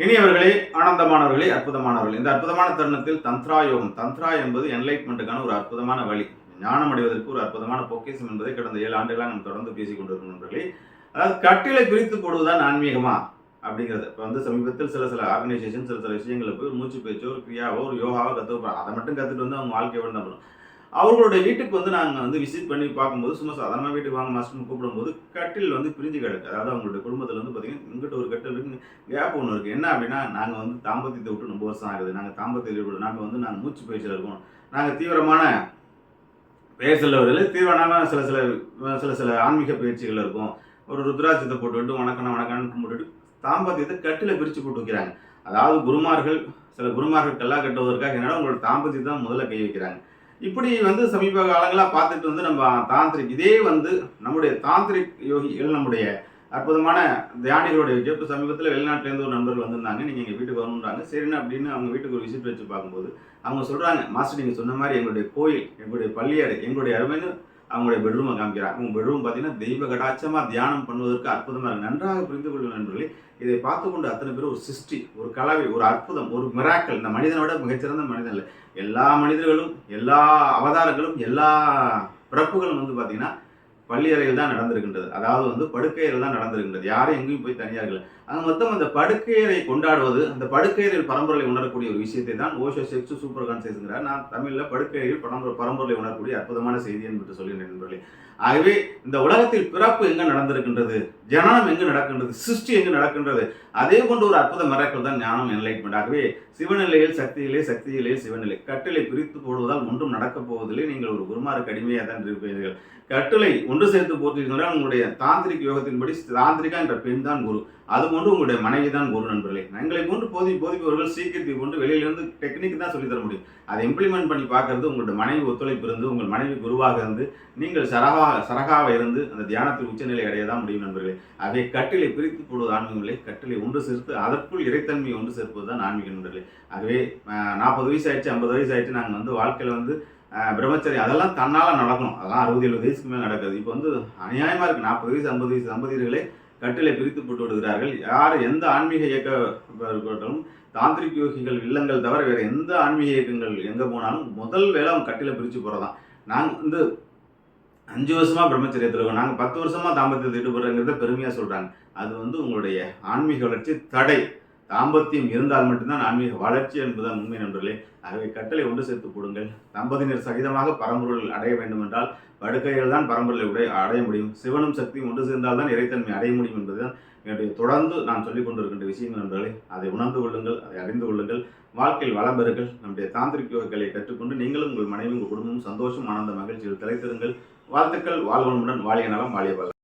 இனியவர்களே, ஆனந்தமானவர்களே, அற்புதமானவர்களே, இந்த அற்புதமான தருணத்தில் தந்த்ரா யோகம், தந்த்ரா என்பது என்லைட்மெண்ட்டுக்கான ஒரு அற்புதமான வழி, ஞானம் அடைவதற்கு ஒரு அற்புதமான பொக்கிஷம் என்பதை கடந்த 7 ஆண்டுகளாக நம்ம தொடர்ந்து பேசிக் கொண்டிருக்கிறோம் நண்பர்களே. அதாவது கட்டிலை பிரித்து போடுவதுதான் ஆன்மீகமா அப்படிங்கிறது. இப்போ சமீபத்தில் சில ஆர்கனைசேஷன் சில விஷயங்களை போய் மூச்சு பேச்சோ, ஒரு கிரியாவோ, ஒரு யோகாவோ கற்றுப்பாங்க. அதை மட்டும் கற்றுட்டு வந்து அவங்க வாழ்க்கையை தான் பண்ணும். அவர்களுடைய வீட்டுக்கு நாங்கள் விசிட் பண்ணி பார்க்கும்போது, சும்மா சாதாரணமாக வீட்டுக்கு வாங்க மாஸ்டர்னு கூப்பிடும்போது கட்டில் பிரிஞ்சு கிடக்கு. அதாவது அவங்களுடைய குடும்பத்தில் பார்த்தீங்கன்னா, இங்கிட்ட ஒரு கட்டில் இருக்குது, கேப் ஒன்று இருக்குது. என்ன அப்படின்னா, நாங்கள் தாம்பத்தியத்தை விட்டு ரொம்ப வருஷம் ஆகுது, நாங்கள் தாம்பத்தியில் நாங்கள் மூச்சு பயிற்சியில் இருக்கோம், நாங்கள் தீவிரமான பேசலவர்கள் தீவிரமான சில ஆன்மீக பயிற்சிகள் இருக்கும், ஒரு ருத்ராட்சத்தை போட்டுவிட்டு வணக்கம் கும்பிட்டுட்டு தாம்பத்தியத்தை கட்டில பிரித்து போட்டு வைக்கிறாங்க. அதாவது சில குருமார்கள் கல்லா கட்டுவதற்காக என்னன்னா உங்களோட தாம்பத்தியத்தை தான் முதல்ல கை வைக்கிறாங்க. இப்படி சமீப காலங்களாக பார்த்துட்டு நம்ம தாந்திரிக் இதே நம்முடைய தாந்திரிக் யோகிகள், நம்முடைய அற்புதமான தியானிகளுடைய இப்போ சமீபத்தில் வெளிநாட்டிலேருந்து ஒரு நண்பர்கள் வந்திருந்தாங்க. நீங்கள் எங்கள் வீட்டுக்கு வரணுன்றாங்க. சரின்னு அப்படின்னு அவங்க வீட்டுக்கு ஒரு விசிட் வச்சு பார்க்கும்போது அவங்க சொல்கிறாங்க, மாஸ்டர் நீங்கள் சொன்ன மாதிரி எங்களுடைய கோயில், எங்களுடைய பள்ளியறை, எங்களுடைய அருமைன்னு அவங்களுடைய பெட்ரூமை காமிக்கிறாங்க. உங்கள் பெட்ரூம் பார்த்தீங்கன்னா தெய்வ கடாட்சமாக தியானம் பண்ணுவதற்கு அற்புதமாக இருக்குது. நன்றாக புரிந்து கொள்ளும் நண்பர்களே, இதை பார்த்து கொண்டு அத்தனை பேர் ஒரு சிருஷ்டி, ஒரு கலவை, ஒரு அற்புதம், ஒரு மிராக்கல். இந்த மனிதனோட மிகச்சிறந்த மனிதன் இல்லை. எல்லா மனிதர்களும், எல்லா அவதாரங்களும், எல்லா பிறப்புகளும் பார்த்தீங்கன்னா பள்ளியறையில் தான் நடந்திருக்கின்றது. அதாவது படுக்கையறையில் தான் நடந்திருக்கின்றது. யாரும் எங்கேயும் போய் தனியார்கள். அது மொத்தம் அந்த படுக்கையறை கொண்டாடுவது, அந்த படுக்கையறையில் பரம்பரை உணரக்கூடிய ஒரு விஷயத்தை தான் ஓஷோ செக்ஸ் சூப்பர் கான்சியஸ்ங்கிறார். நான் தமிழில் படுக்கையறையில் பரம்பரை உணரக்கூடிய அற்புதமான செய்தி என்று சொல்லுகிறேன் நண்பர்களே. ஆகவே இந்த உலகத்தில் பிறப்பு எங்கே நடந்திருக்கின்றது, ஜனனம் எங்கு நடக்கின்றது, சிருஷ்டி எங்கு நடக்கின்றது, அதே போன்ற ஒரு அற்புத மிராக்கிள் தான் ஞானம், என்லைட்மெண்ட். ஆகவே சிவநிலையில் சக்தியிலே, சக்தியிலே சிவநிலை. கட்டிலை பிரித்து போடுவதால் ஒன்றும் நடக்கப் போவதில்லை. நீங்கள் ஒரு குருமாருக்கு அடிமையாக தான் இருப்பீர்கள். கட்டளை ஒன்று சேர்த்து போட்டிருக்கிறால் உங்களுடைய தாந்திரிக் யோகத்தின்படி தாந்திரிகா என்ற பெண் தான் குரு, அதுபோன்று உங்களுடைய மனைவி தான் குரு நண்பர்களே. எங்களை போன்று போதிப்பவர்கள் சீக்கிரத்தை போன்று வெளியிலிருந்து டெக்னிக் தான் சொல்லித்தர முடியும். அதை இம்ப்ளிமெண்ட் பண்ணி பார்க்கறது உங்களுடைய மனைவி ஒத்துழைப்பு இருந்து, உங்கள் மனைவி குருவாக இருந்து, நீங்கள் சரகாக இருந்து அந்த தியானத்தில் உச்சநிலை அடைய தான் முடியும் நண்பர்களே. ஆகவே கட்டிலை பிரித்து போடுவது ஆன்மீகம் இல்லை, கட்டிலை ஒன்று சேர்த்து அதற்குள் இறைத்தன்மையை ஒன்று சேர்ப்பது தான் ஆன்மீக நண்பர்களே. ஆகவே 40 வயசு ஆயிடுச்சு, 50 வயசு ஆயிடுச்சு, நாங்கள் வாழ்க்கையில் பிரம்மச்சரியம் அதெல்லாம் தன்னால் நடக்கணும். அதெல்லாம் 60-70 வயசுக்கு மேலே நடக்குது. இப்போ அநியாயமாக இருக்குது. 40 வயசு 50 வயசு தம்பதியர்களே கட்டிலை பிரித்து போட்டு விடுகிறார்கள். யார் எந்த ஆன்மீக இயக்க இருக்கட்டும், தாந்திரிக் யோகிகள் இல்லங்கள் தவிர வேறு எந்த ஆன்மீக இயக்கங்கள் எங்கே போனாலும் முதல் வேலை அவங்க கட்டிலை பிரித்து போகிறதான். நாங்கள் 5 வருஷமாக பிரம்மச்சரியத்தில் இருக்கோம், நாங்கள் 10 வருஷமாக தாம்பத்தியத்தை ஈடுபடுறோங்கிறத பெருமையாக சொல்கிறாங்க. அது உங்களுடைய ஆன்மீக வளர்ச்சி தடை. தாம்பத்தியம் இருந்தால் மட்டும்தான் ஆன்மீக வளர்ச்சி என்பதுதான் உண்மை நண்பர்களே. ஆகவே கட்டளை ஒன்று சேர்த்து போடுங்கள். தம்பதியினர் சகிதமாக பரம்பொருள் அடைய வேண்டும் என்றால் படுக்கைகள் தான் பரம்பொருளை அடைய முடியும். சிவனும் சக்தியும் ஒன்று சேர்ந்தால் தான் இறைத்தன்மை அடைய முடியும் என்பதுதான் என்னுடைய தொடர்ந்து நான் சொல்லிக் கொண்டிருக்கின்ற விஷயங்கள் நண்பர்களே. அதை உணர்ந்து கொள்ளுங்கள், அதை அறிந்து கொள்ளுங்கள், வாழ்க்கையில் வளம் பெறுங்கள். நம்முடைய தாந்திரிக் யோகங்களை கற்றுக்கொண்டு நீங்களும் உங்கள் மனைவி, உங்கள் குடும்பமும் சந்தோஷம், ஆனந்த மகிழ்ச்சியில் திளைத்திருங்கள். வாழ்த்துக்கள். வாழ்வனுடன் வாழிய நலம், வாழிய வளம்.